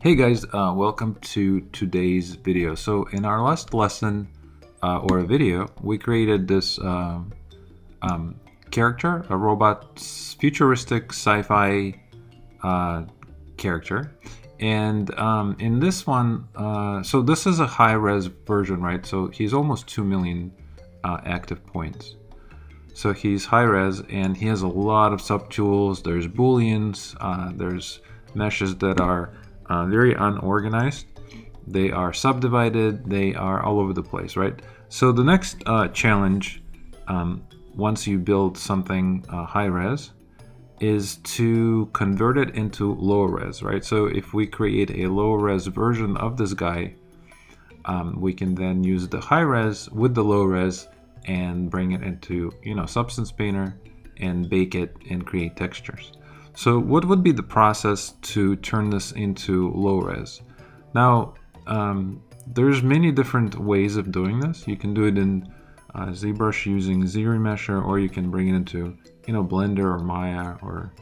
Hey guys, welcome to today's video. So in our last lesson or a video, we created this character, a robot, futuristic sci-fi character. And in this one, so this is a high-res version, right? So he's almost 2 million active points. So he's high-res and he has a lot of subtools. There's booleans, there's meshes that are very unorganized. They are subdivided. They are all over the place, right? So the next challenge, once you build something high-res, is to convert it into low-res, right? So if we create a low-res version of this guy, we can then use the high-res with the low-res and bring it into, Substance Painter and bake it and create textures. So what would be the process to turn this into low res? Now, there's many different ways of doing this. You can do it in ZBrush using ZRemesher, or you can bring it into, Blender or Maya or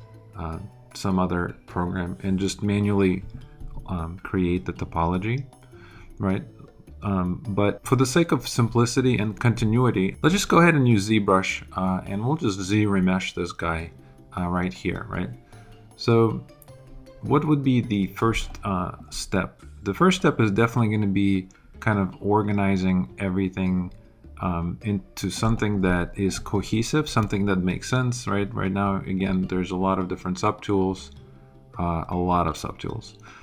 some other program and just manually create the topology, right? But for the sake of simplicity and continuity, let's just go ahead and use ZBrush and we'll just ZRemesh this guy right here, right? So what would be the first step? The first step is definitely going to be kind of organizing everything into something that is cohesive, something that makes sense, right? Right now, again, there's a lot of different subtools,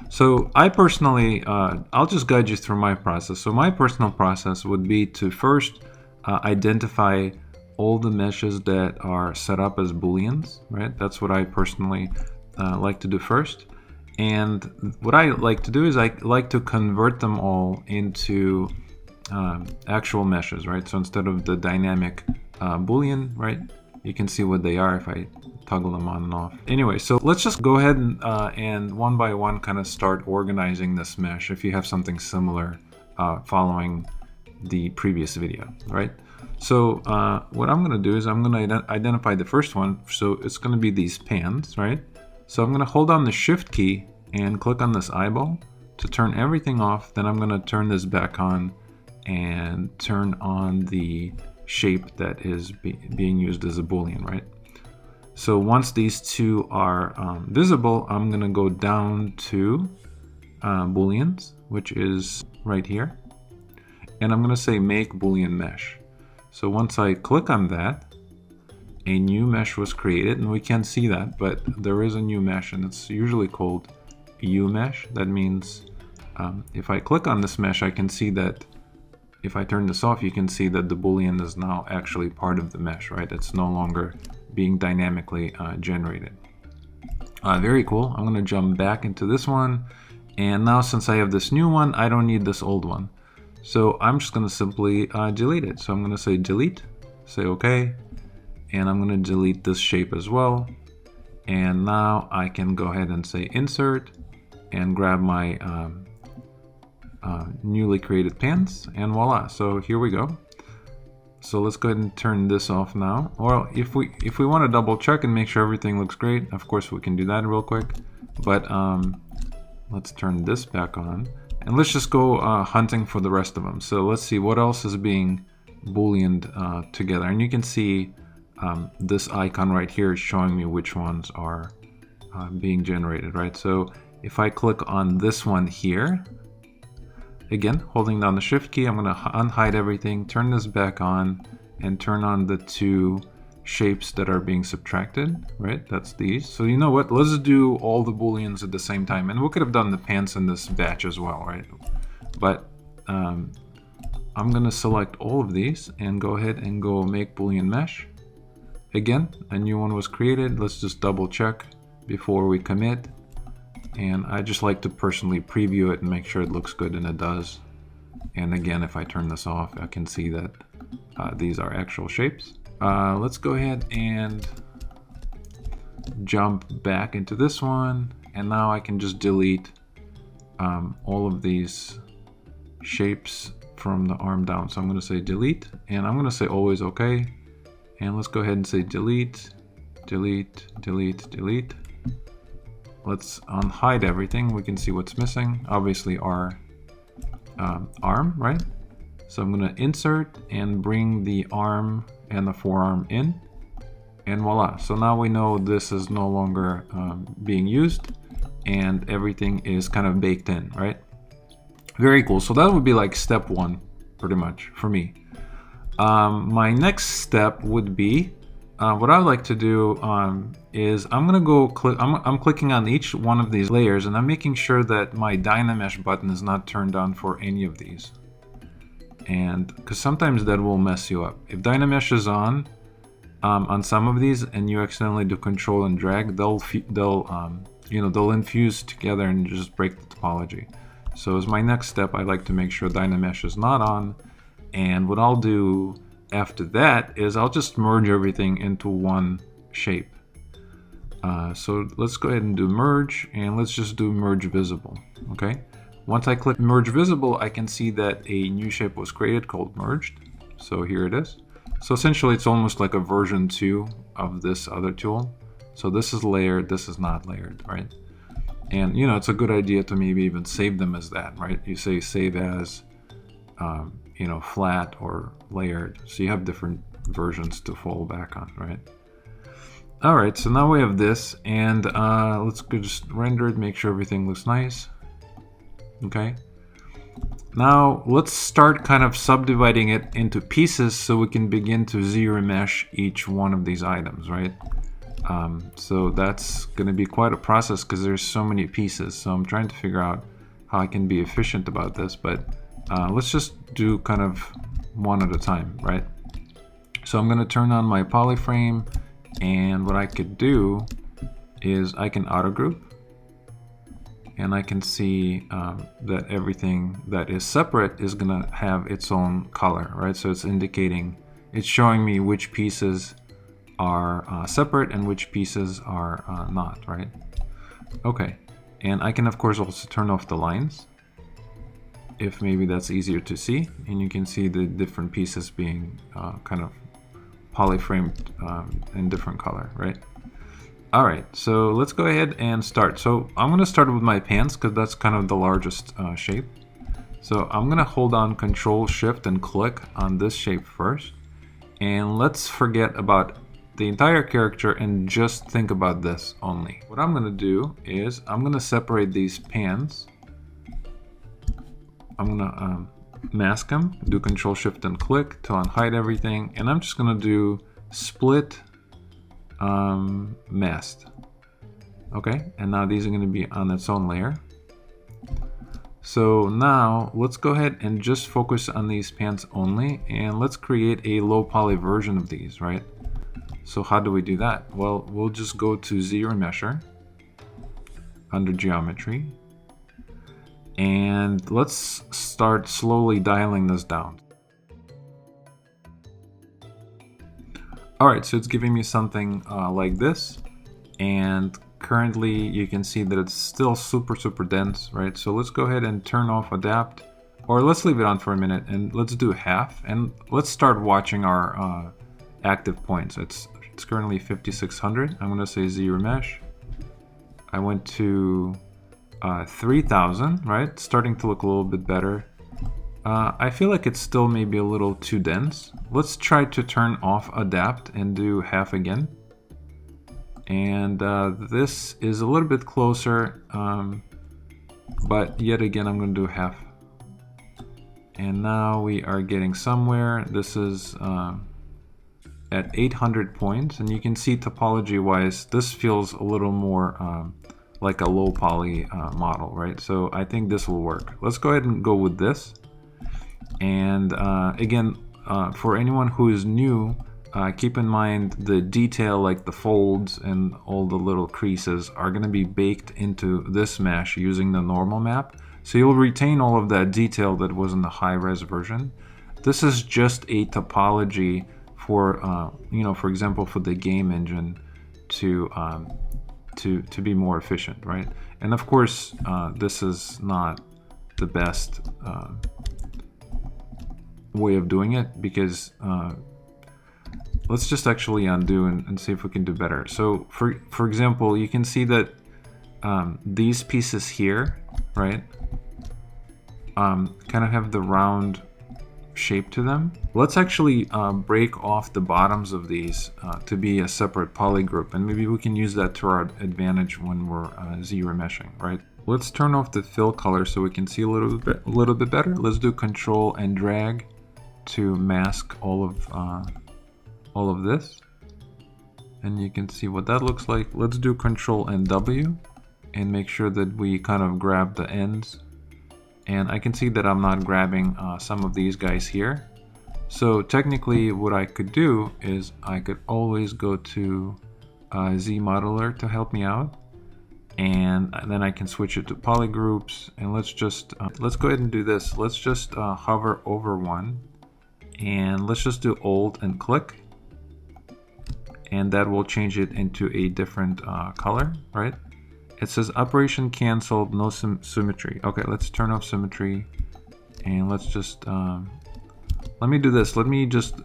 So I personally, I'll just guide you through my process. So my personal process would be to first identify all the meshes that are set up as booleans, right? That's what I personally like to do first. And what I like to do is I like to convert them all into actual meshes, right? So instead of the dynamic boolean, right, you can see what they are if I toggle them on and off. Anyway, so let's just go ahead and one by one kind of start organizing this mesh if you have something similar following the previous video, right? So what I'm going to do is I'm going to identify the first one. So it's going to be these pans, right? So I'm going to hold down the shift key and click on this eyeball to turn everything off. Then I'm going to turn this back on and turn on the shape that is being used as a boolean, right? So once these two are visible, I'm going to go down to booleans, which is right here. And I'm going to say make boolean mesh. So once I click on that, a new mesh was created, and we can't see that, but there is a new mesh, and it's usually called U mesh. That means if I click on this mesh, I can see that if I turn this off, you can see that the boolean is now actually part of the mesh, right? It's no longer being dynamically generated. Very cool. I'm going to jump back into this one, and now since I have this new one, I don't need this old one. So I'm just going to simply delete it. So I'm going to say delete, say OK, and I'm going to delete this shape as well. And now I can go ahead and say insert and grab my newly created pans, and voila. So here we go. So let's go ahead and turn this off now. Or if we want to double check and make sure everything looks great, of course we can do that real quick. But let's turn this back on. And let's just go hunting for the rest of them. So let's see what else is being booleaned together. And you can see this icon right here is showing me which ones are being generated, right? So if I click on this one here, again, holding down the shift key, I'm going to unhide everything, turn this back on, and turn on the two shapes that are being subtracted, right? That's these. So you know what? Let's do all the booleans at the same time. And we could have done the pants in this batch as well, right? But I'm going to select all of these and go ahead and go make boolean mesh. Again, a new one was created. Let's just double check before we commit. And I just like to personally preview it and make sure it looks good, and it does. And again, if I turn this off, I can see that these are actual shapes. Let's go ahead and jump back into this one, and now I can just delete all of these shapes from the arm down. So I'm going to say delete, and I'm going to say always OK. And let's go ahead and say delete, delete, delete, delete. let's unhide everything. We can see what's missing. Obviously our arm, right? So I'm going to insert and bring the arm and the forearm in, and voila. So now we know this is no longer being used, and everything is kind of baked in, right? Very cool. So that would be like step one, pretty much, for me. My next step would be, what I like to do is I'm gonna go click. I'm clicking on each one of these layers, and I'm making sure that my Dynamesh button is not turned on for any of these. And because sometimes that will mess you up. If Dynamesh is on some of these, and you accidentally do Control and drag, they'll infuse together and just break the topology. So as my next step, I like to make sure Dynamesh is not on. And what I'll do after that is I'll just merge everything into one shape. So let's go ahead and do merge, and let's just do merge visible. Okay. Once I click merge visible, I can see that a new shape was created called merged. So here it is. So essentially it's almost like a version 2 of this other tool. So this is layered, this is not layered, right? And you know, it's a good idea to maybe even save them as that, right? You say save as, you know, flat or layered. So you have different versions to fall back on, right? All right, so now we have this, and let's go just render it, make sure everything looks nice. Okay. Now let's start kind of subdividing it into pieces so we can begin to ZRemesh each one of these items, right? So that's going to be quite a process because there's so many pieces. So I'm trying to figure out how I can be efficient about this, but let's just do kind of one at a time, right? So I'm going to turn on my polyframe, and what I could do is I can auto group, and I can see that everything that is separate is going to have its own color, right? So it's indicating, it's showing me which pieces are separate and which pieces are not, right? Okay, and I can of course also turn off the lines if maybe that's easier to see, and you can see the different pieces being kind of polyframed in different color, right? All right, so let's go ahead and start. So I'm going to start with my pants because that's kind of the largest shape. So I'm going to hold on Control Shift and click on this shape first, and let's forget about the entire character and just think about this only. What I'm going to do is I'm going to separate these pants. I'm going to mask them, do Control Shift and click to unhide everything, and I'm just going to do split masked. Okay, and now these are going to be on its own layer. So now let's go ahead and just focus on these pants only, and let's create a low poly version of these, right? So how do we do that? Well, we'll just go to ZRemesher under geometry, and let's start slowly dialing this down. Alright, so it's giving me something like this, and currently you can see that it's still super dense, right? So let's go ahead and turn off adapt, or let's leave it on for a minute and let's do half, and let's start watching our active points. It's currently 5600. I'm going to say ZRemesh. I went to 3000, right? Starting to look a little bit better. I feel like it's still maybe a little too dense. Let's try to turn off adapt and do half again. And this is a little bit closer, but yet again I'm going to do half. And now we are getting somewhere. This is at 800 points, and you can see topology wise this feels a little more like a low poly model, right? So I think this will work. Let's go ahead and go with this. And again, for anyone who is new, keep in mind the detail, like the folds and all the little creases, are going to be baked into this mesh using the normal map. So you'll retain all of that detail that was in the high-res version. This is just a topology for, you know, for example, for the game engine to be more efficient, right? And of course, this is not the best way of doing it, because let's just actually undo and see if we can do better. So for example, you can see that these pieces here, right, kind of have the round shape to them. Let's actually break off the bottoms of these to be a separate poly group, and maybe we can use that to our advantage when we're ZRemeshing, right? Let's turn off the fill color so we can see a little bit better. Let's do Control and drag to mask all of this, and you can see what that looks like. Let's do Control and W and make sure that we kind of grab the ends. And I can see that I'm not grabbing some of these guys here. So technically what I could do is I could always go to Z Modeler to help me out. And then I can switch it to poly groups. And let's just, let's go ahead and do this. Let's just hover over one. And let's just do Alt and click. And that will change it into a different color, right? It says operation canceled, no symmetry. Okay, let's turn off symmetry, and let's just, let me do this. Let me just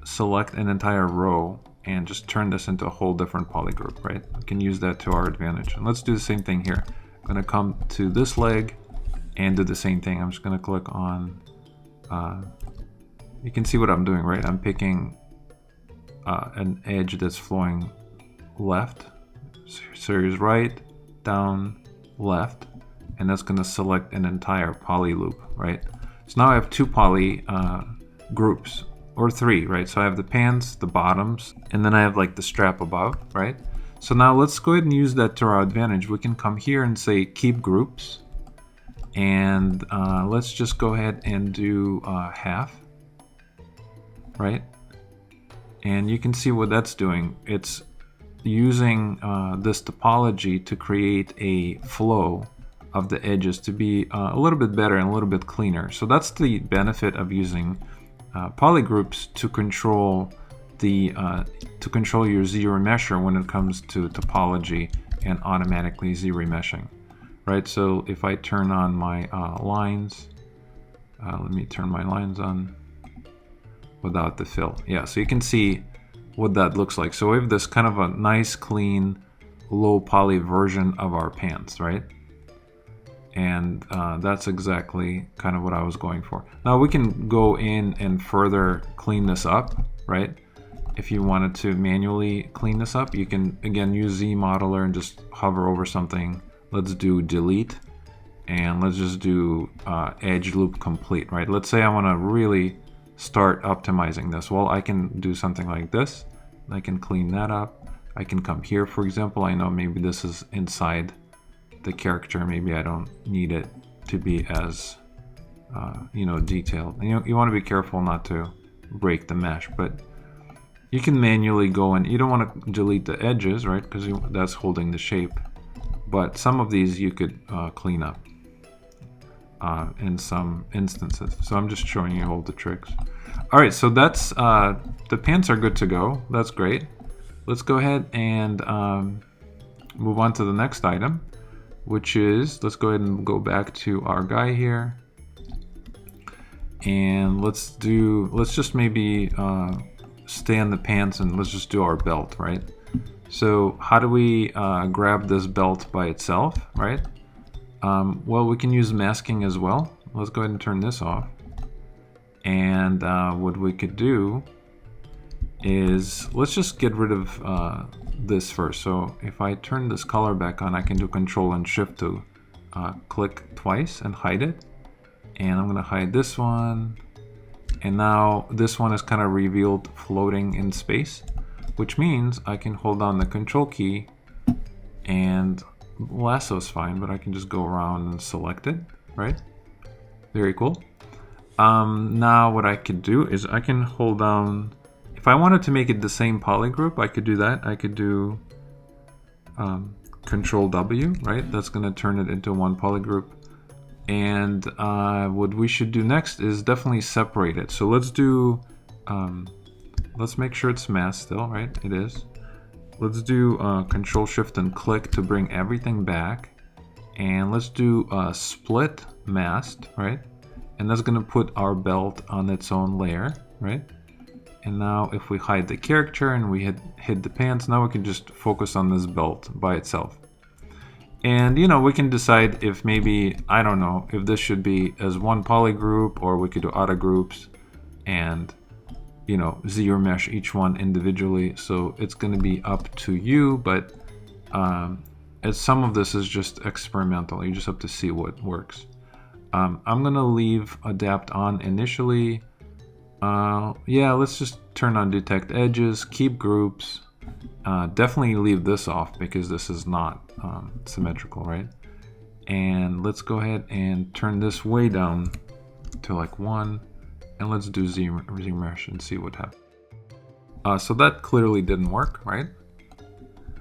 select an entire row and just turn this into a whole different poly group, right? We can use that to our advantage. And let's do the same thing here. I'm gonna come to this leg and do the same thing. I'm just gonna click on, you can see what I'm doing, right? I'm picking an edge that's flowing left, series right, down, left, and that's going to select an entire poly loop, right? So now I have two poly groups, or three, right? So I have the pants, the bottoms, and then I have like the strap above, right? So now let's go ahead and use that to our advantage. We can come here and say keep groups, and let's just go ahead and do half, right? And you can see what that's doing. It's using this topology to create a flow of the edges to be a little bit better and a little bit cleaner. So that's the benefit of using poly groups to control the your ZRemesher when it comes to topology and automatically ZRemeshing, right? So if I turn on my lines, let me turn my lines on without the fill. Yeah, so you can see what that looks like. So we have this kind of a nice, clean, low poly version of our pants, right? And that's exactly kind of what I was going for. Now we can go in and further clean this up, right? If you wanted to manually clean this up, you can again use Z Modeler and just hover over something. Let's do delete, and let's just do edge loop complete, right? Let's say I want to really start optimizing this. Well, I can do something like this. I can clean that up. I can come here, for example. I know maybe this is inside the character. Maybe I don't need it to be as you know, detailed. And you want to be careful not to break the mesh, but you can manually go in. You don't want to delete the edges, right? Because that's holding the shape. But some of these you could clean up in some instances. So I'm just showing you all the tricks. All right, so that's the pants are good to go. That's great. Let's go ahead and move on to the next item, which is, let's go ahead and go back to our guy here. And let's just maybe stay on the pants and let's just do our belt, right? So how do we grab this belt by itself, right? Well, we can use masking as well. Let's go ahead and turn this off. And what we could do is, let's just get rid of this first. So if I turn this color back on, I can do Control and Shift to click twice and hide it. And I'm gonna hide this one. And now this one is kind of revealed floating in space, which means I can hold down the Control key, and lasso is fine, but I can just go around and select it, right? Very cool. Now what I could do is I can hold down, if I wanted to make it the same poly group, I could do that. I could do Control W, right? That's gonna turn it into one poly group. And what we should do next is definitely separate it. So let's do, let's make sure it's masked still, right? It is. Let's do Control Shift and click to bring everything back. And let's do split masked, right? And that's gonna put our belt on its own layer, right? And now if we hide the character and we hit the pants, now we can just focus on this belt by itself. And you know, we can decide if maybe, I don't know, if this should be as one poly group, or we could do auto groups and, you know, ZRemesh each one individually. So it's going to be up to you, but some of this is just experimental. You just have to see what works. I'm going to leave adapt on initially. Yeah, let's just turn on detect edges, keep groups. Definitely leave this off because this is not symmetrical, right? And let's go ahead and turn this way down to like 1, and let's do ZRemesh and see what happens. So that clearly didn't work, right?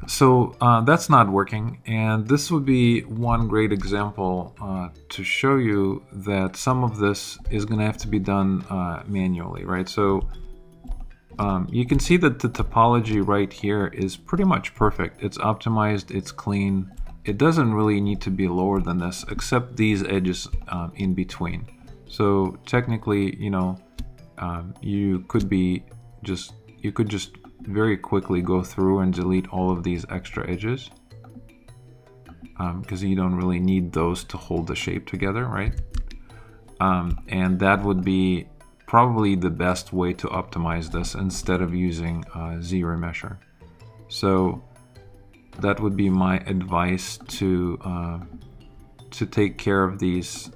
So that's not working, and this would be one great example to show you that some of this is going to have to be done manually, right? So you can see that the topology right here is pretty much perfect. It's optimized, it's clean. It doesn't really need to be lower than this, except these edges in between. So technically, you know, you could just very quickly go through and delete all of these extra edges because you don't really need those to hold the shape together, right? And that would be probably the best way to optimize this instead of using ZRemesher. So that would be my advice to take care of these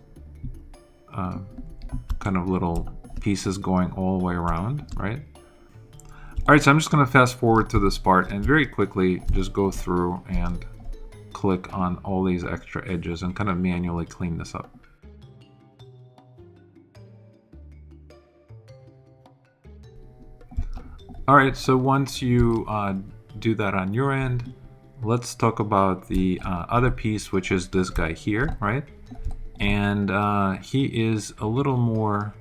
kind of little pieces going all the way around, right? All right, so I'm just going to fast forward to this part and very quickly just go through and click on all these extra edges and kind of manually clean this up. All right, so once you do that on your end, let's talk about the other piece, which is this guy here, right? And he is a little more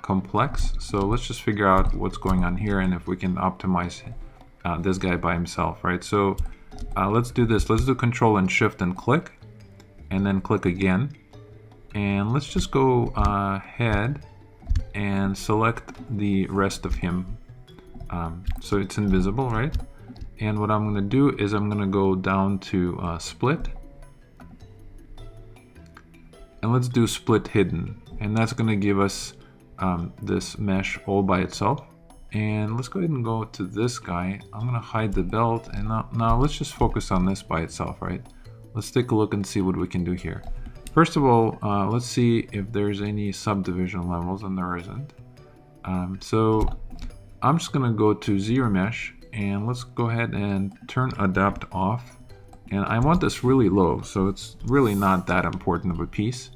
complex. So let's just figure out what's going on here and if we can optimize this guy by himself, right? So let's do this. Let's do Control and Shift and click, and then click again. And let's just go ahead and select the rest of him. So it's invisible, right? And what I'm going to do is I'm going to go down to split. And let's do split hidden. And that's going to give us this mesh all by itself. And let's go ahead and go to this guy. I'm going to hide the belt. And now let's just focus on this by itself, right? Let's take a look and see what we can do here. First of all, let's see if there's any subdivision levels, and there isn't. So I'm just going to go to ZRemesh, and let's go ahead and turn adapt off. And I want this really low, so it's really not that important of a piece.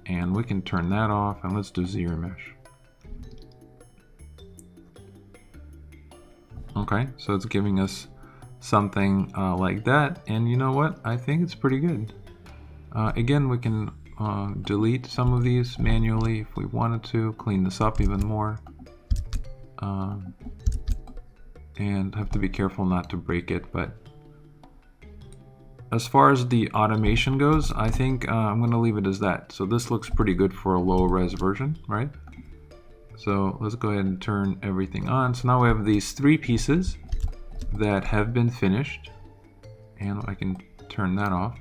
And we can turn that off, and let's do ZRemesh. Okay, so it's giving us something like that, and you know what? I think it's pretty good. Again, we can delete some of these manually if we wanted to, clean this up even more. And have to be careful not to break it, but as far as the automation goes, I think I'm going to leave it as that. So this looks pretty good for a low res version, right? So let's go ahead and turn everything on. So now we have these 3 pieces that have been finished, and I can turn that off.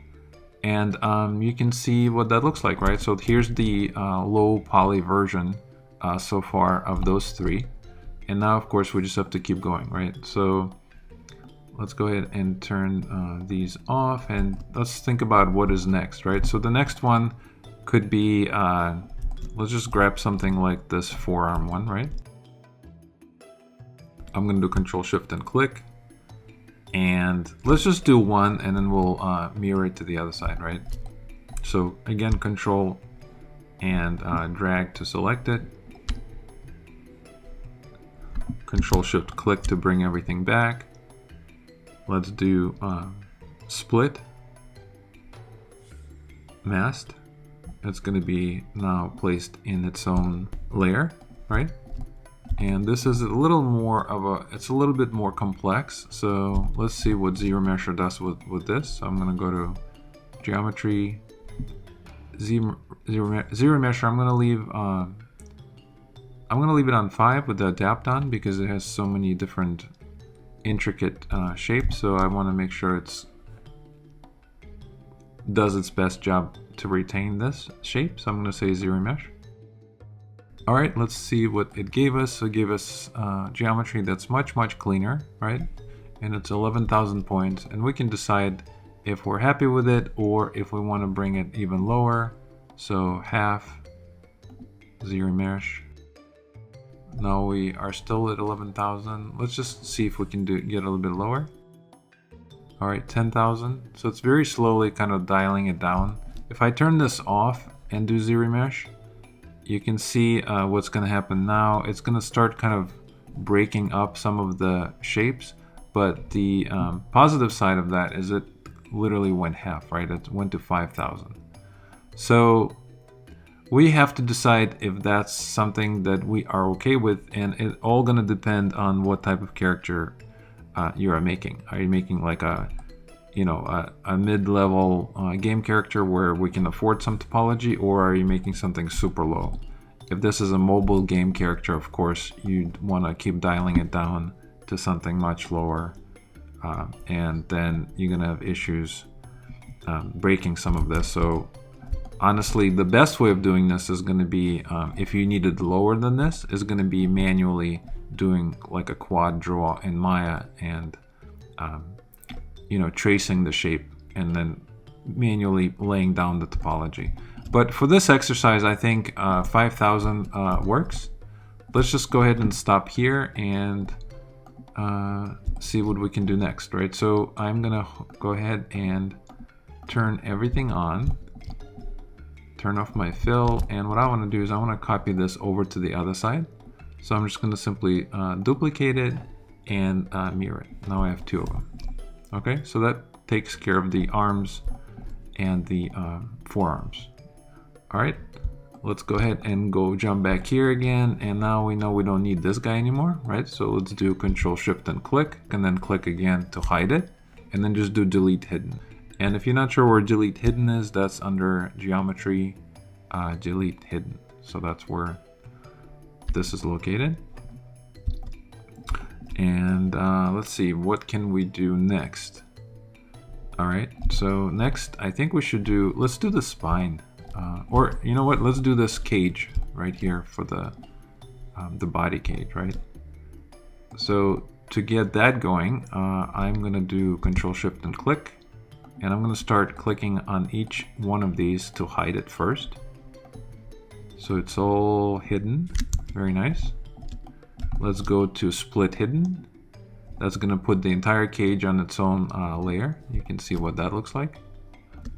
And you can see what that looks like, right? So here's the low poly version so far of those 3. And now, of course, we just have to keep going, right? So let's go ahead and turn these off, and let's think about what is next, right? So the next one could be, let's just grab something like this forearm one, right? I'm going to do Control Shift and click, and let's just do one, and then we'll mirror it to the other side, right? So again, Control and drag to select it. Control Shift click to bring everything back. Let's do split masked. It's going to be now placed in its own layer, right? And this is a little more of a, it's a little bit more complex. So let's see what ZRemesher does with this. So I'm going to go to geometry, ZRemesher. I'm going to leave it on 5 with the adapt on because it has so many different intricate shapes. So I want to make sure it's does its best job to retain this shape. So I'm going to say ZRemesh. All right, let's see what it gave us. So it gave us geometry that's much cleaner, right? And it's 11,000 points, and we can decide if we're happy with it or if we want to bring it even lower. So half ZRemesh. Now we are still at 11,000. Let's just see if we can get a little bit lower. All right, 10,000. So it's very slowly kind of dialing it down. If I turn this off and do ZRemesh, you can see what's going to happen now. It's going to start kind of breaking up some of the shapes, but the positive side of that is it literally went half, right? It went to 5,000. So we have to decide if that's something that we are okay with, and it's all going to depend on what type of character you are making. Are you making like a mid-level game character where we can afford some topology, or are you making something super low? If this is a mobile game character, of course, you'd want to keep dialing it down to something much lower, and then you're going to have issues breaking some of this. So honestly, the best way of doing this is going to be, if you needed lower than this, is going to be manually doing like a quad draw in Maya and tracing the shape and then manually laying down the topology. But for this exercise, I think 5,000 works. Let's just go ahead and stop here and see what we can do next, right? So I'm gonna go ahead and turn everything on, turn off my fill, and what I want to do is I want to copy this over to the other side. So I'm just going to simply duplicate it and mirror it. Now I have two of them. Okay, so that takes care of the arms and the forearms. All right, let's go ahead and jump back here again, and now we know we don't need this guy anymore, right? So let's do Control Shift and click, and then click again to hide it, and then just do Delete Hidden. And if you're not sure where Delete Hidden is, that's under Geometry, Delete Hidden. So that's where this is located. And let's see, what can we do next? All right, so next I think we should let's do the spine. Or you know what, let's do this cage right here for the body cage, right? So to get that going, I'm gonna do Control Shift and click, and I'm gonna start clicking on each one of these to hide it first. So it's all hidden, very nice. Let's go to Split Hidden. That's gonna put the entire cage on its own layer. You can see what that looks like.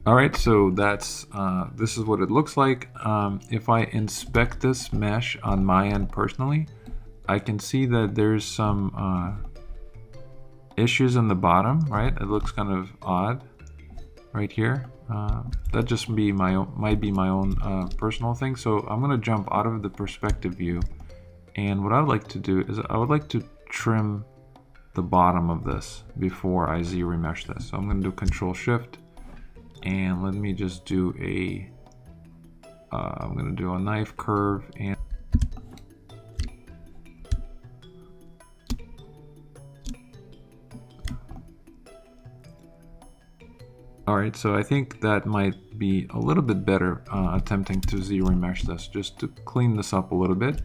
All right, so that's this is what it looks like. If I inspect this mesh on my end personally, I can see that there's some issues in the bottom, right? It looks kind of odd right here. That just might be my own personal thing. So I'm gonna jump out of the perspective view, and what I'd like to do is I would like to trim the bottom of this before I ZRemesh this. So I'm gonna do Control Shift, and let me just do I'm gonna do a knife curve, and all right, so I think that might be a little bit better attempting to ZRemesh this, just to clean this up a little bit.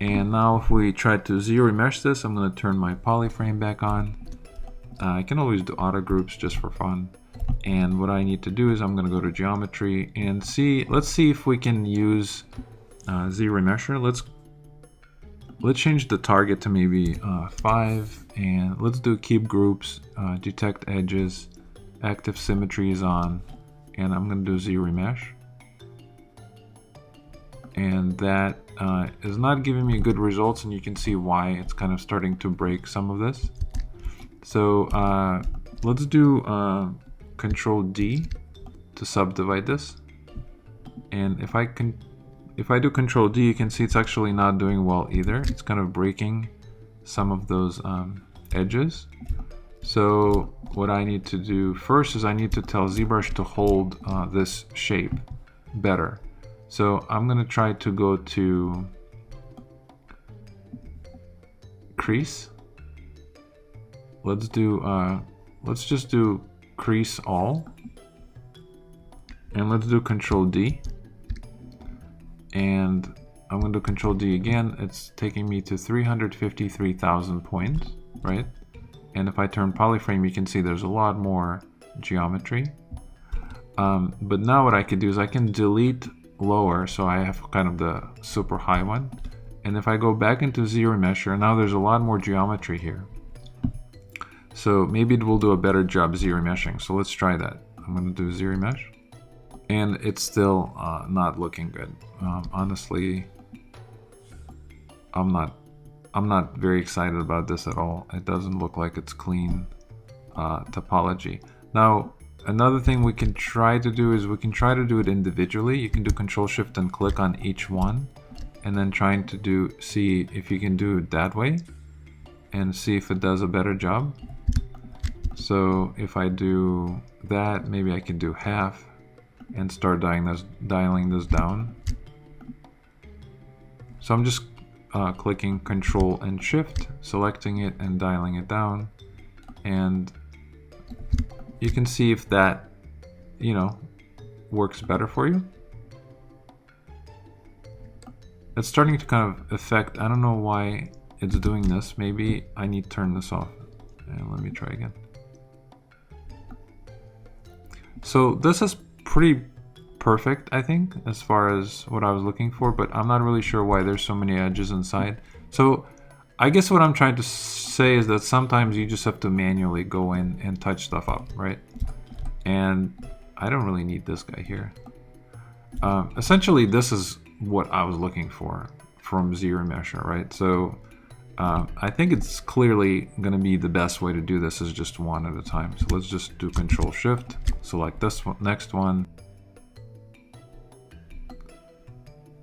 And now if we try to ZRemesh this, I'm going to turn my polyframe back on. I can always do auto groups just for fun. And what I need to do is I'm going to go to Geometry and let's see if we can use ZRemesher. Let's change the target to maybe 5, and let's do Keep Groups, Detect Edges, Active Symmetry is on, and I'm going to do ZRemesh. And that is not giving me good results, and you can see why. It's kind of starting to break some of this. So let's do Control D to subdivide this. And if I do Control D, you can see it's actually not doing well either. It's kind of breaking some of those edges. So what I need to do first is I need to tell ZBrush to hold this shape better. So I'm going to try to go to Crease. Let's just do Crease All. And let's do Control D. And I'm going to do Control D again. It's taking me to 353,000 points, right? And if I turn polyframe, you can see there's a lot more geometry. But now what I could do is I can delete lower, so I have kind of the super high one. And if I go back into ZRemesher, now there's a lot more geometry here. So maybe it will do a better job ZRemeshing. So let's try that. I'm going to do ZRemesh. And it's still not looking good. Honestly, I'm not very excited about this at all. It doesn't look like it's clean topology. Now, another thing we can try to do is we can try to do it individually. You can do Control Shift and click on each one, and then trying to see if you can do it that way and see if it does a better job. So if I do that, maybe I can do half and start dialing this down. So I'm just clicking Control and Shift, selecting it and dialing it down, and you can see if that, you know, works better for you. It's starting to kind of affect, I don't know why it's doing this. Maybe I need to turn this off. And let me try again. So this is pretty perfect, I think, as far as what I was looking for, but I'm not really sure why there's so many edges inside. So I guess what I'm trying to say is that sometimes you just have to manually go in and touch stuff up, right? And I don't really need this guy here. Essentially, this is what I was looking for from ZRemesher, right? So I think it's clearly going to be the best way to do this is just one at a time. So let's just do Control Shift, select this one, next one.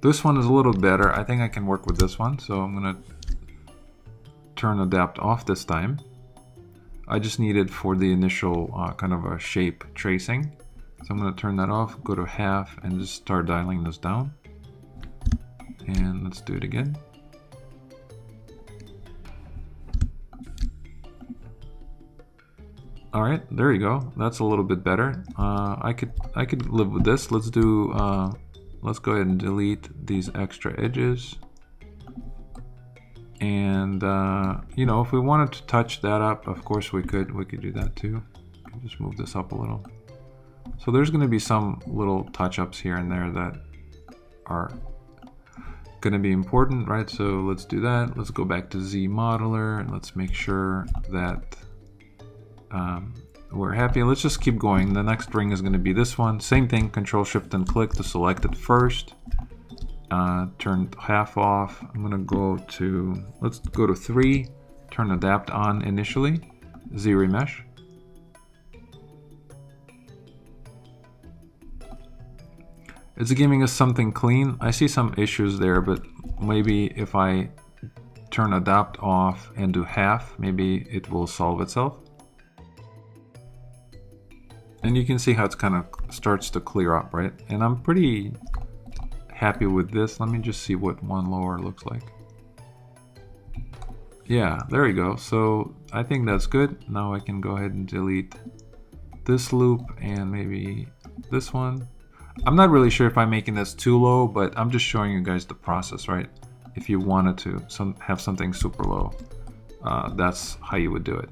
This one is a little better. I think I can work with this one. So I'm going to turn Adapt off this time. I just need it for the initial kind of a shape tracing. So I'm going to turn that off, go to half, and just start dialing this down. And let's do it again. All right, there you go. That's a little bit better. I could live with this. Let's do. Let's go ahead and delete these extra edges. And you know, if we wanted to touch that up, of course we could do that too. Just move this up a little. So there's going to be some little touch-ups here and there that are going to be important, right? So let's do that. Let's go back to Z Modeler and let's make sure that we're happy. Let's just keep going. The next ring is going to be this one. Same thing, Control Shift and click to select it first. Turn half off. I'm going to go to, let's go to 3, turn Adapt on initially, ZRemesh. It's giving us something clean. I see some issues there, but maybe if I turn Adapt off and do half, maybe it will solve itself. And you can see how it's kind of starts to clear up, right? And I'm pretty happy with this. Let me just see what one lower looks like. Yeah, there we go. So I think that's good. Now I can go ahead and delete this loop and maybe this one. I'm not really sure if I'm making this too low, but I'm just showing you guys the process, right? If you wanted to have something super low, that's how you would do it.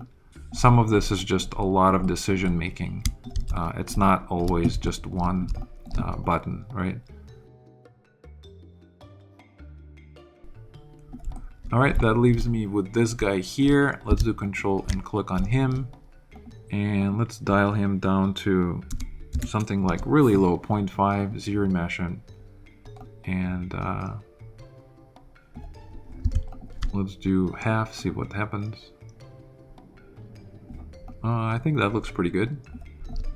Some of this is just a lot of decision making. It's not always just one button, right? All right, that leaves me with this guy here. Let's do Control and click on him. And let's dial him down to something like really low, 0.5, ZRemesher. And let's do half, see what happens. I think that looks pretty good.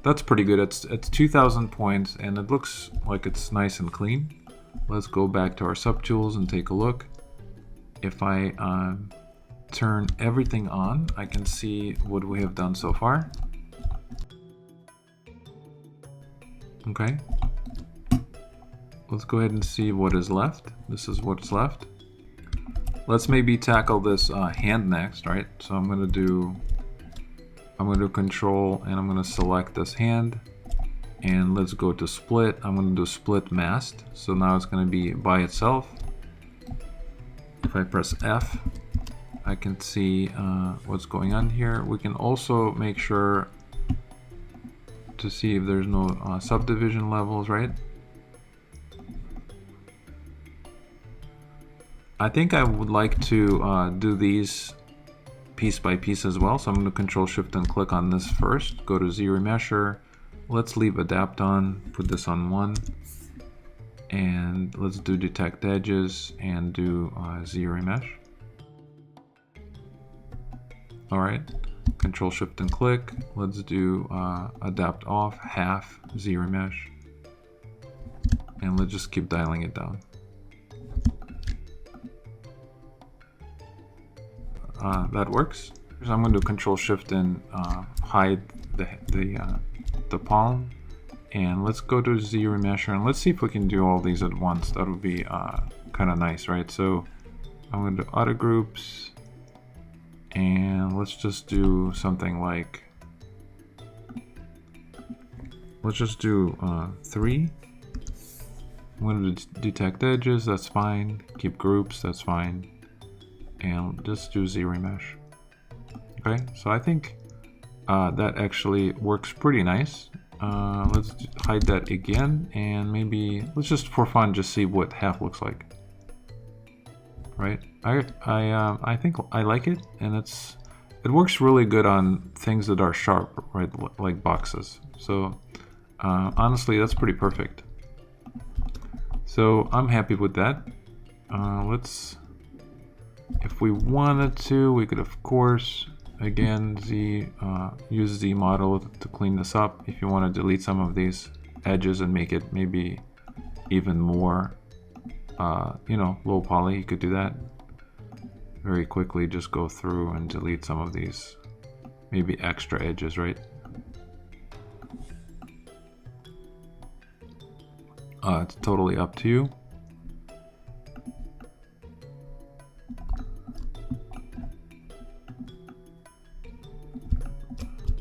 That's pretty good. It's 2,000 points and it looks like it's nice and clean. Let's go back to our subtools and take a look. If I turn everything on, I can see what we have done so far. Okay. Let's go ahead and see what is left. This is what's left. Let's maybe tackle this hand next, right? So I'm going to do Control and I'm going to select this hand And let's go to split. I'm going to do split masked. So now it's going to be by itself. If I press F, I can see what's going on here. We can also make sure to see if there's no subdivision levels, right? I think I would like to do these piece by piece as well. So I'm going to Control Shift and click on this first. Go to ZRemesher. Let's leave Adapt on. Put this on 1. And let's do Detect Edges and do ZRemesh. All right. Control Shift and click. Let's do Adapt Off, half ZRemesh. And let's just keep dialing it down. That works. So I'm going to Control Shift and hide the palm. And let's go to ZRemesher and let's see if we can do all these at once. That would be kind of nice, right? So I'm going to do Auto Groups. And let's just do something like, let's just do 3. I'm going to detect edges, that's fine. Keep groups, that's fine. And just do ZRemesh. Okay, so I think that actually works pretty nice. Let's hide that again, and maybe let's just for fun just see what half looks like. Right, I think I like it, and it works really good on things that are sharp, right, like boxes. So honestly, that's pretty perfect. So I'm happy with that. If we wanted to, we could of course again use Z model to clean this up. If you want to delete some of these edges and make it maybe even more you know, low poly, you could do that very quickly. Just go through and delete some of these maybe extra edges, right? It's totally up to you.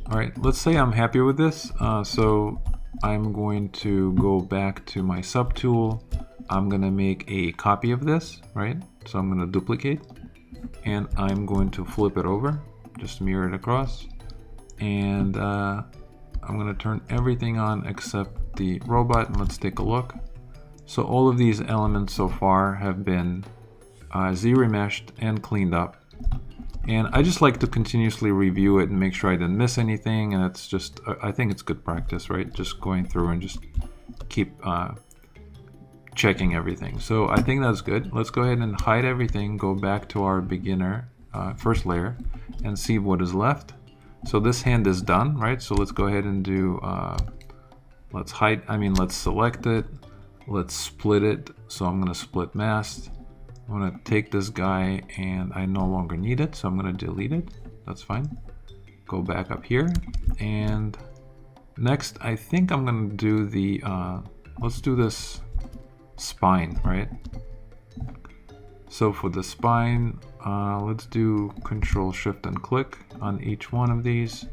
All right, let's say I'm happy with this. So I'm going to go back to my subtool. I'm gonna make a copy of this, right? So I'm gonna duplicate and I'm going to flip it over, just mirror it across. And I'm gonna turn everything on except the robot, and let's take a look. So all of these elements so far have been Z-remeshed and cleaned up. And I just like to continuously review it and make sure I didn't miss anything. And it's just, I think it's good practice, right? Just going through and just keep checking everything. So I think that's good. Let's go ahead and hide everything, go back to our beginner first layer and see what is left. So this hand is done, right? So let's go ahead and do, let's select it. Let's split it. So I'm gonna split mask. I'm gonna take this guy and I no longer need it. So I'm gonna delete it. That's fine. Go back up here. And next, I think I'm gonna do the, let's do this spine, right? So for the spine, let's do Control Shift and click on each one of these.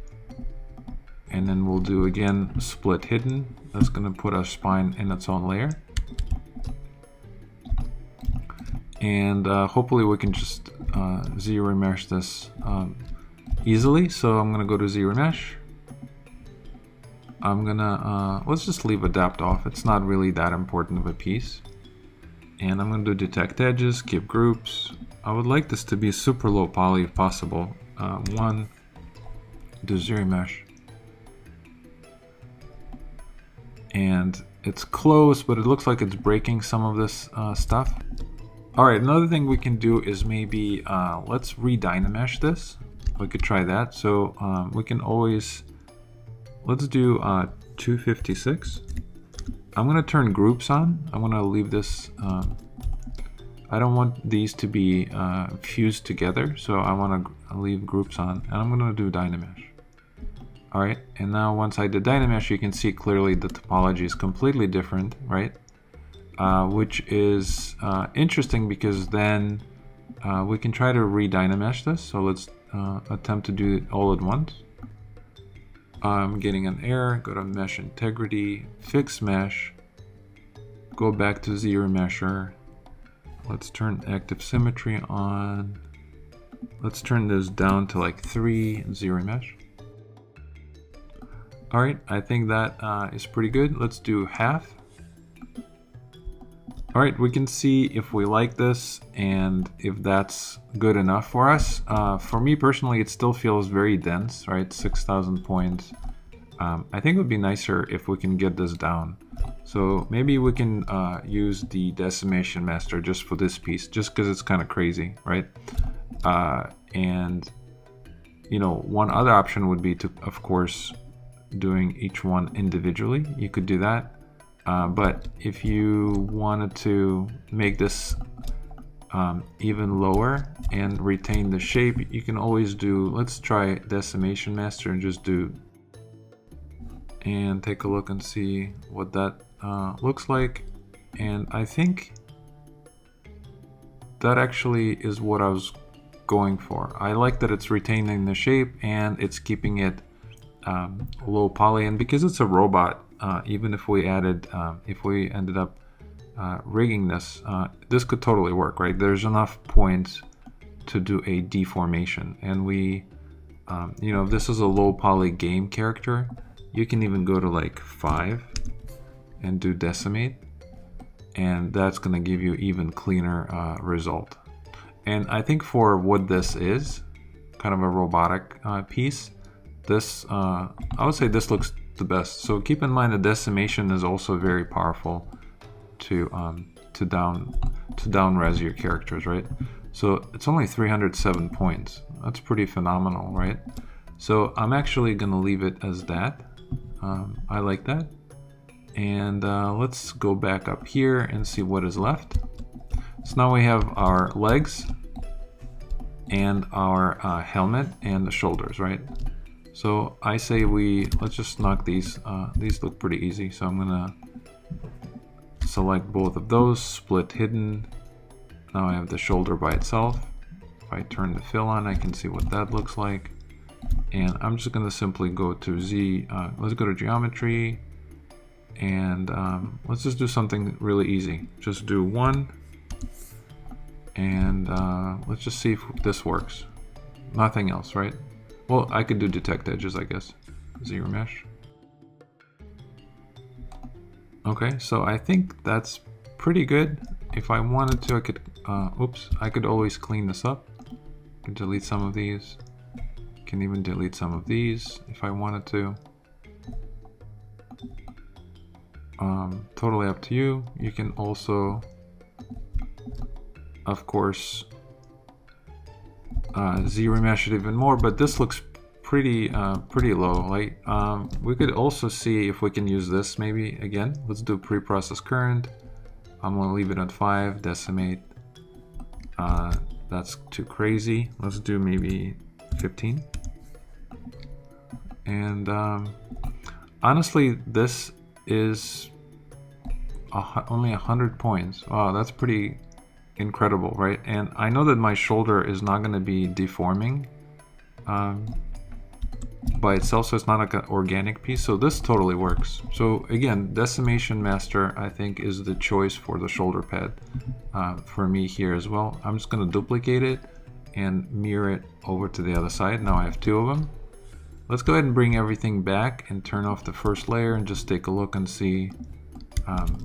And then we'll do again split hidden. That's gonna put our spine in its own layer. And hopefully we can just Z-remesh this easily. So I'm gonna go to Z-remesh. I'm gonna, let's just leave adapt off. It's not really that important of a piece. And I'm gonna do detect edges, keep groups. I would like this to be super low poly if possible. 1, do Z-remesh. And it's close, but it looks like it's breaking some of this stuff. All right, another thing we can do is maybe let's re-dynamesh this. We could try that. So we can always, let's do 256. I'm gonna turn groups on. I'm gonna leave this, I don't want these to be fused together. So I wanna leave groups on and I'm gonna do dynamesh. All right, and now once I did dynamesh, you can see clearly the topology is completely different, right? Which is interesting because then we can try to re-dynamesh this. So let's attempt to do it all at once. I'm getting an error. Go to mesh integrity, fix mesh, go back to ZRemesher. Let's turn active symmetry on. Let's turn this down to like 3 ZRemesh. All right, I think that is pretty good. Let's do half. All right, we can see if we like this and if that's good enough for us. For me personally, it still feels very dense, right? 6,000 points. I think it would be nicer if we can get this down. So maybe we can use the Decimation master just for this piece, just because it's kind of crazy, right? And you know, one other option would be to, of course, doing each one individually. You could do that. But if you wanted to make this even lower and retain the shape, you can always do, let's try Decimation master and just do, and take a look and see what that looks like. And I think that actually is what I was going for. I like that it's retaining the shape and it's keeping it low poly, and because it's a robot, even if we added, if we ended up rigging this, this could totally work, right? There's enough points to do a deformation, and we, you know, if this is a low poly game character, you can even go to like 5 and do decimate, and that's going to give you even cleaner result. And I think for what this is, kind of a robotic piece, this, I would say this looks the best. So keep in mind the Decimation is also very powerful to down res your characters, right? So it's only 307 points. That's pretty phenomenal, right? So I'm actually gonna leave it as that. I like that. And let's go back up here and see what is left. So now we have our legs and our helmet and the shoulders, right? So I say let's just knock these. These look pretty easy. So I'm gonna select both of those, split hidden. Now I have the shoulder by itself. If I turn the fill on, I can see what that looks like. And I'm just gonna simply go to let's go to geometry, and let's just do something really easy. Just do 1, and let's just see if this works. Nothing else, right? Well, I could do detect edges, I guess. ZRemesh. Okay, so I think that's pretty good. If I wanted to, I could, oops, I could always clean this up. I can delete some of these. Can even delete some of these if I wanted to. Totally up to you. You can also, of course, ZRemesh it even more, but this looks pretty low. Like we could also see if we can use this maybe again. Let's do pre-process current. I'm gonna leave it at 5. Decimate. That's too crazy. Let's do maybe 15. And honestly, this is only 100 points. Wow, that's pretty incredible, right? And I know that my shoulder is not going to be deforming by itself, so it's not like an organic piece, so this totally works. So again, Decimation master I think is the choice for the shoulder pad for me here as well. I'm just going to duplicate it and mirror it over to the other side. Now I have 2 of them. Let's go ahead and bring everything back and turn off the first layer and just take a look and see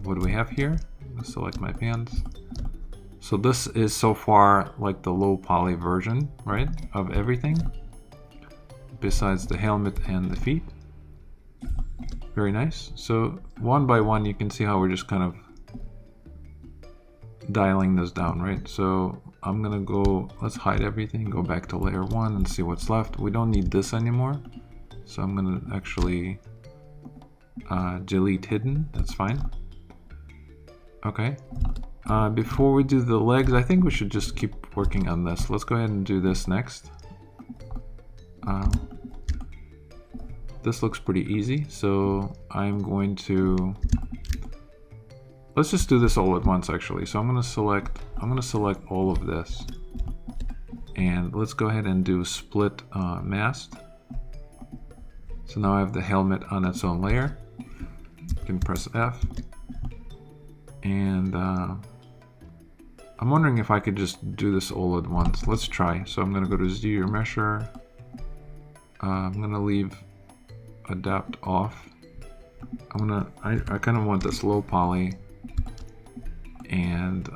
what do we have here. Let's select my pants. So this is so far like the low poly version, right, of everything besides the helmet and the feet. Very nice. So one by one you can see how we're just kind of dialing this down, right? So I'm gonna go, let's hide everything, go back to layer 1 and see what's left. We don't need this anymore, so I'm gonna actually delete hidden. That's fine. Okay. Before we do the legs, I think we should just keep working on this. Let's go ahead and do this next. This looks pretty easy, so I'm going to, let's just do this all at once actually. So I'm gonna select all of this, and let's go ahead and do split masked. So now I have the helmet on its own layer. I can press F. And I'm wondering if I could just do this all at once. Let's try. So I'm going to go to ZRemesher. I'm going to leave adapt off. I kind of want this low poly. And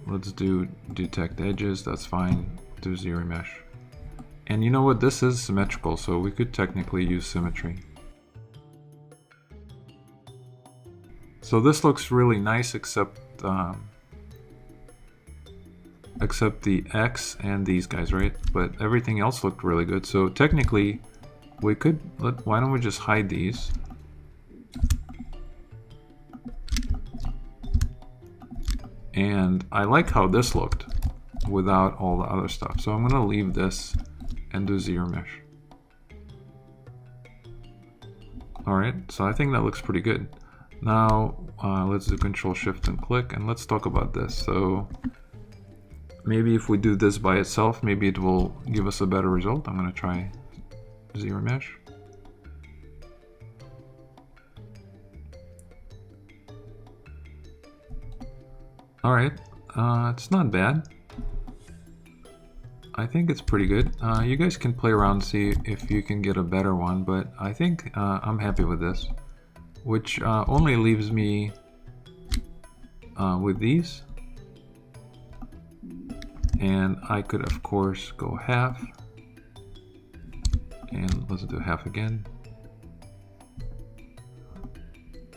let's do detect edges. That's fine. Do ZRemesh. And you know what? This is symmetrical, so we could technically use symmetry. So this looks really nice, except the X and these guys, right? But everything else looked really good. So technically, we could why don't we just hide these? And I like how this looked without all the other stuff. So I'm gonna leave this and do ZRemesh. All right, so I think that looks pretty good. Now let's do Control Shift and click, and let's talk about this. So maybe if we do this by itself, maybe it will give us a better result. I'm gonna try ZRemesh. All right, it's not bad. I think it's pretty good. You guys can play around and see if you can get a better one, but I think I'm happy with this, which only leaves me with these. And I could, of course, go half. And let's do half again.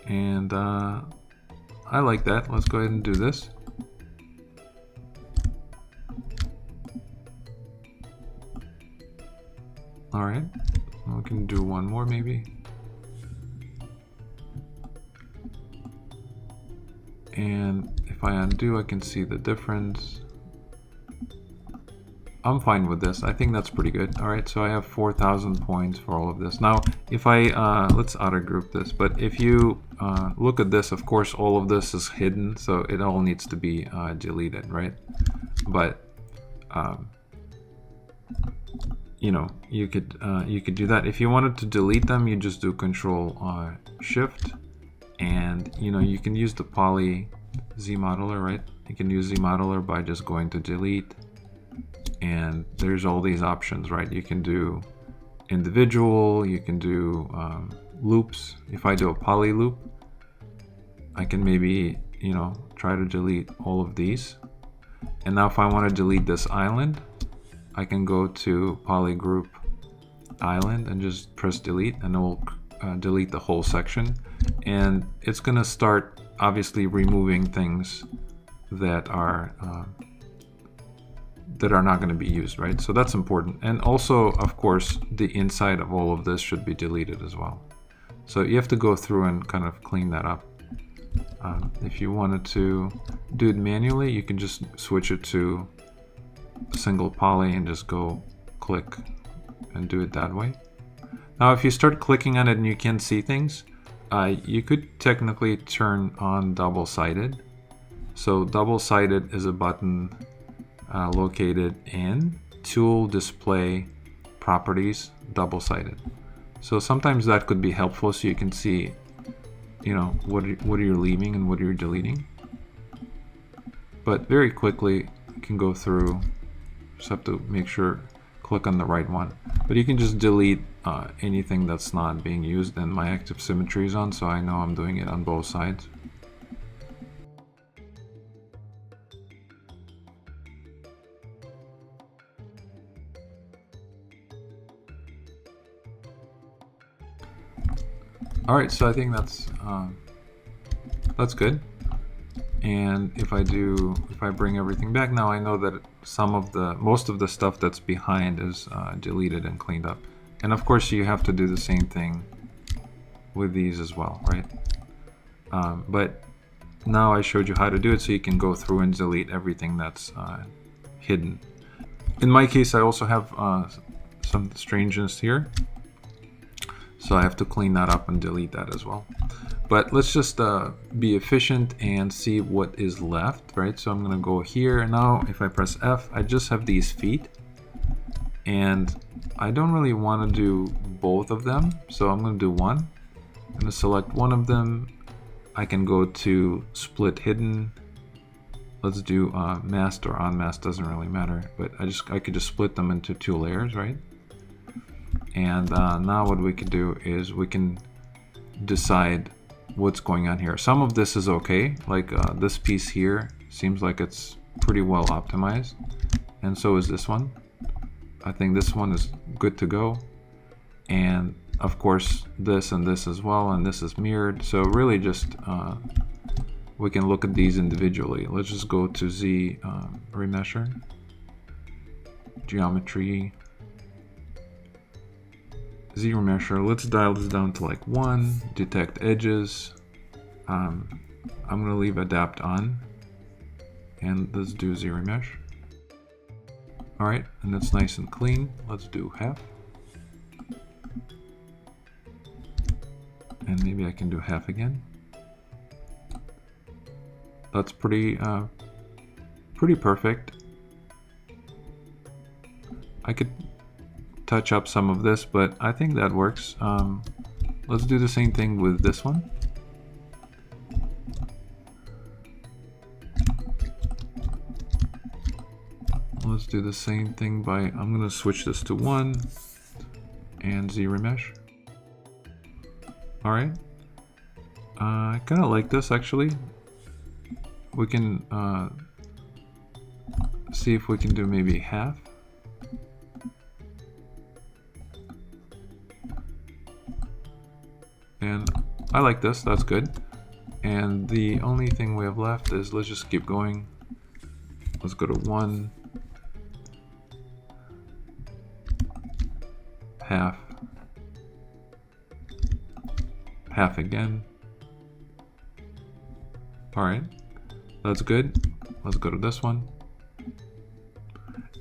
And I like that. Let's go ahead and do this. All right, we can do one more maybe. And if I undo, I can see the difference. I'm fine with this. I think that's pretty good. All right, so I have 4,000 points for all of this. Now, if I, let's auto group this, but if you look at this, of course, all of this is hidden, so it all needs to be deleted, right? But, you know, you could do that. If you wanted to delete them, you just do Control Shift, and you know, you can use the poly Z modeler, right? You can use Z modeler by just going to delete, and there's all these options, right? You can do individual, you can do loops. If I do a poly loop, I can maybe, you know, try to delete all of these. And now if I want to delete this island, I can go to poly group island and just press delete, and it will delete the whole section. And it's going to start obviously removing things that are not going to be used, right? So that's important. And also, of course, the inside of all of this should be deleted as well. So you have to go through and kind of clean that up. If you wanted to do it manually, you can just switch it to single poly and just go click and do it that way. Now if you start clicking on it and you can't see things, you could technically turn on double-sided. So double-sided is a button located in Tool, Display, Properties, double-sided. So sometimes that could be helpful, so you can see, you know, what are you leaving and what are you deleting. But very quickly you can go through. Just have to make sure, click on the right one. But you can just delete anything that's not being used, and my active symmetry is on, so I know I'm doing it on both sides. All right, so I think that's good. And if I bring everything back now, I know that most of the stuff that's behind is deleted and cleaned up. And of course, you have to do the same thing with these as well, right? But now I showed you how to do it, so you can go through and delete everything that's hidden. In my case, I also have some strangeness here, so I have to clean that up and delete that as well. But let's just be efficient and see what is left, right? So I'm gonna go here now. If I press F, I just have these feet, and I don't really want to do both of them, so I'm going to do one. I'm going to select one of them. I can go to split hidden. Let's do masked or unmasked, doesn't really matter, but I could just split them into 2 layers, right? And now what we can do is we can decide what's going on here. Some of this is okay, like this piece here seems like it's pretty well optimized, and so is this one. I think this one is good to go, and of course this and this as well, and this is mirrored. So really just we can look at these individually. Let's just go to ZRemesher, geometry, ZRemesher. Let's dial this down to like 1, detect edges. I'm going to leave adapt on, and let's do ZRemesh. Alright, and that's nice and clean. Let's do half. And maybe I can do half again. That's pretty perfect. I could touch up some of this, but I think that works. Let's do the same thing with this one. Let's do the same thing by, I'm going to switch this to 1 and ZRemesh. Alright. I kind of like this actually. We can see if we can do maybe half. And I like this, that's good. And the only thing we have left is, let's just keep going. Let's go to 1, half, half again. Alright, that's good. Let's go to this one.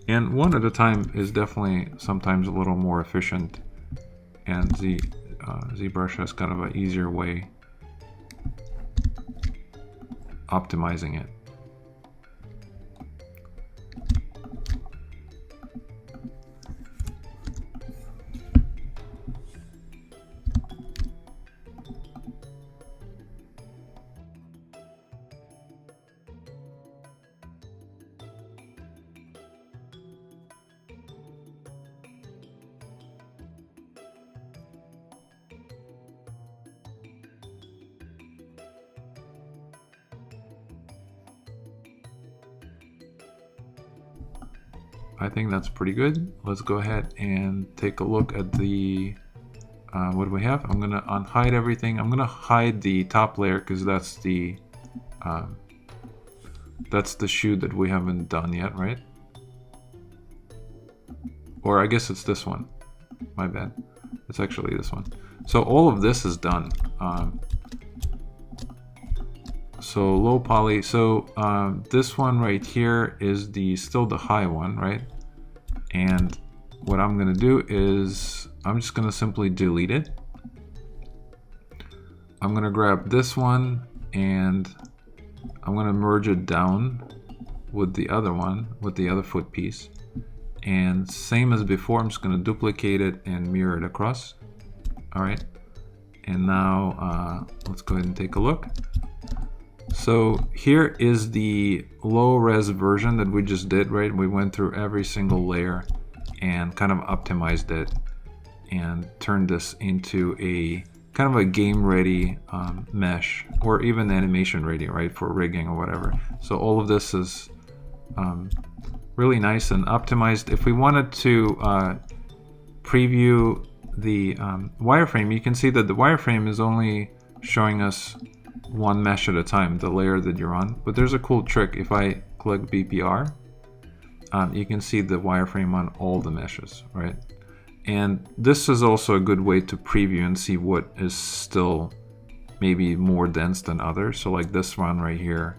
And one at a time is definitely sometimes a little more efficient, and ZBrush has kind of an easier way optimizing it. I think that's pretty good. Let's go ahead and take a look at the what do we have? I'm gonna unhide everything. I'm gonna hide the top layer because that's the shoe that we haven't done yet, right? Or I guess it's this one. My bad. It's actually this one. So all of this is done. So low poly. So this one right here is still the high one, right? And what I'm gonna do is I'm just gonna simply delete it. I'm gonna grab this one and I'm gonna merge it down with the other one, with the other foot piece. And same as before, I'm just gonna duplicate it and mirror it across. All right. And now let's go ahead and take a look. So here is the low res version that we just did, right? We went through every single layer and kind of optimized it and turned this into a kind of a game ready mesh, or even animation ready, right? For rigging or whatever. So all of this is really nice and optimized. If we wanted to preview the wireframe, you can see that the wireframe is only showing us one mesh at a time, the layer that you're on. But there's a cool trick. If I click BPR, you can see the wireframe on all the meshes, right? And this is also a good way to preview and see what is still maybe more dense than others. So like this one right here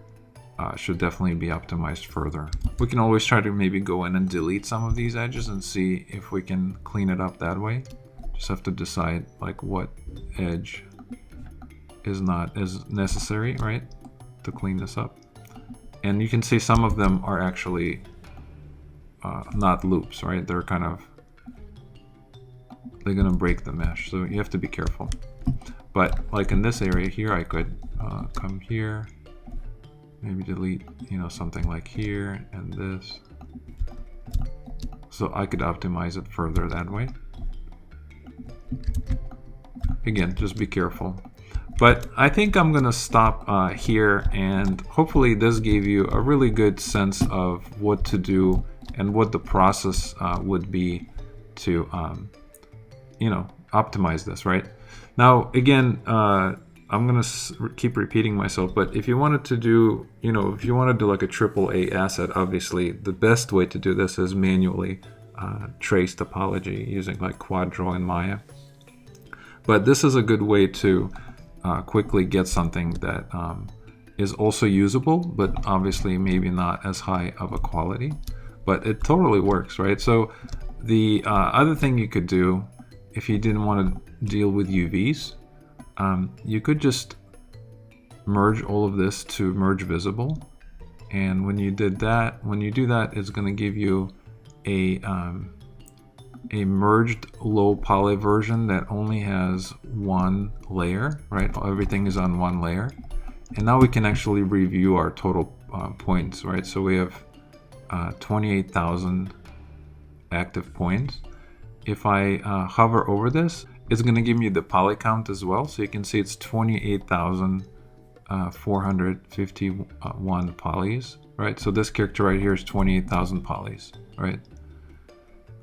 should definitely be optimized further. We can always try to maybe go in and delete some of these edges and see if we can clean it up that way. Just have to decide like what edge is not as necessary, right, to clean this up. And you can see some of them are actually not loops, right? They're kind of they're gonna break the mesh, so you have to be careful. But like in this area here, I could come here, maybe delete, you know, something like here and this. So I could optimize it further that way. Again, just be careful. But I think I'm gonna stop here, and hopefully this gave you a really good sense of what to do and what the process would be to, you know, optimize this, right? Now, again, I'm gonna keep repeating myself, but if you wanted to do, you know, if you want to do like a AAA asset, obviously the best way to do this is manually trace topology using like Quadro and Maya. But this is a good way to quickly get something that is also usable, but obviously maybe not as high of a quality, but it totally works, right? So the other thing you could do, if you didn't want to deal with UVs, you could just merge all of this to merge visible, and when you do that, it's going to give you a merged low poly version that only has one layer, right? Everything is on one layer. And now we can actually review our total points, right? So we have 28,000 active points. If I hover over this, it's going to give me the poly count as well. So you can see it's 28,451 polys, right? So this character right here is 28,000 polys, right?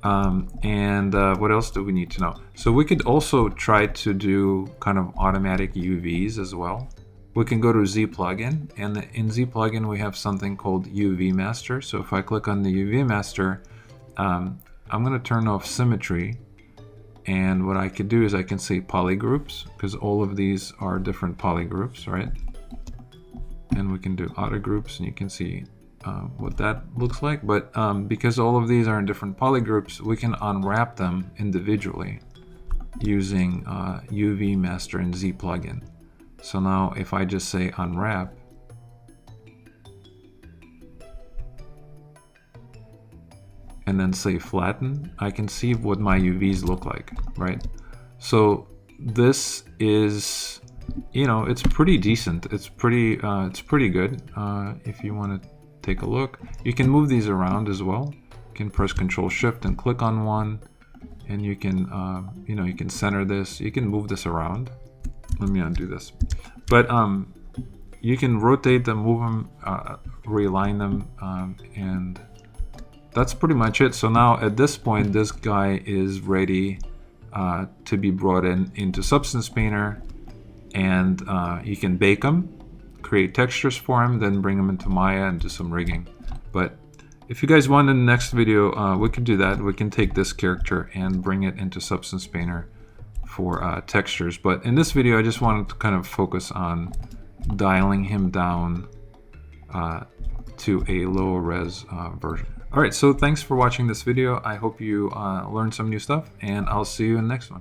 What else do we need to know? So we could also try to do kind of automatic UVs as well. We can go to Z plugin, and in Z plugin we have something called UV master. So if I click on the UV master, I'm going to turn off symmetry, and what I could do is I can say poly groups, because all of these are different poly groups, right? And we can do auto groups, and you can see what that looks like. But because all of these are in different poly groups, we can unwrap them individually using UV master and Z plugin. So now if I just say unwrap, and then say flatten, I can see what my UVs look like, right? So this is, you know, it's pretty decent. It's pretty good. If you want to take a look, you can move these around as well. You can press Control Shift and click on one, and you can, you know, you can center this. You can move this around. Let me undo this. But you can rotate them, move them, realign them, and that's pretty much it. So now at this point, this guy is ready to be brought into Substance Painter, and you can bake him, create textures for him, then bring him into Maya and do some rigging. But if you guys want in the next video, we can do that. We can take this character and bring it into Substance Painter for textures. But in this video, I just wanted to kind of focus on dialing him down to a lower res version. Alright, so thanks for watching this video. I hope you learned some new stuff, and I'll see you in the next one.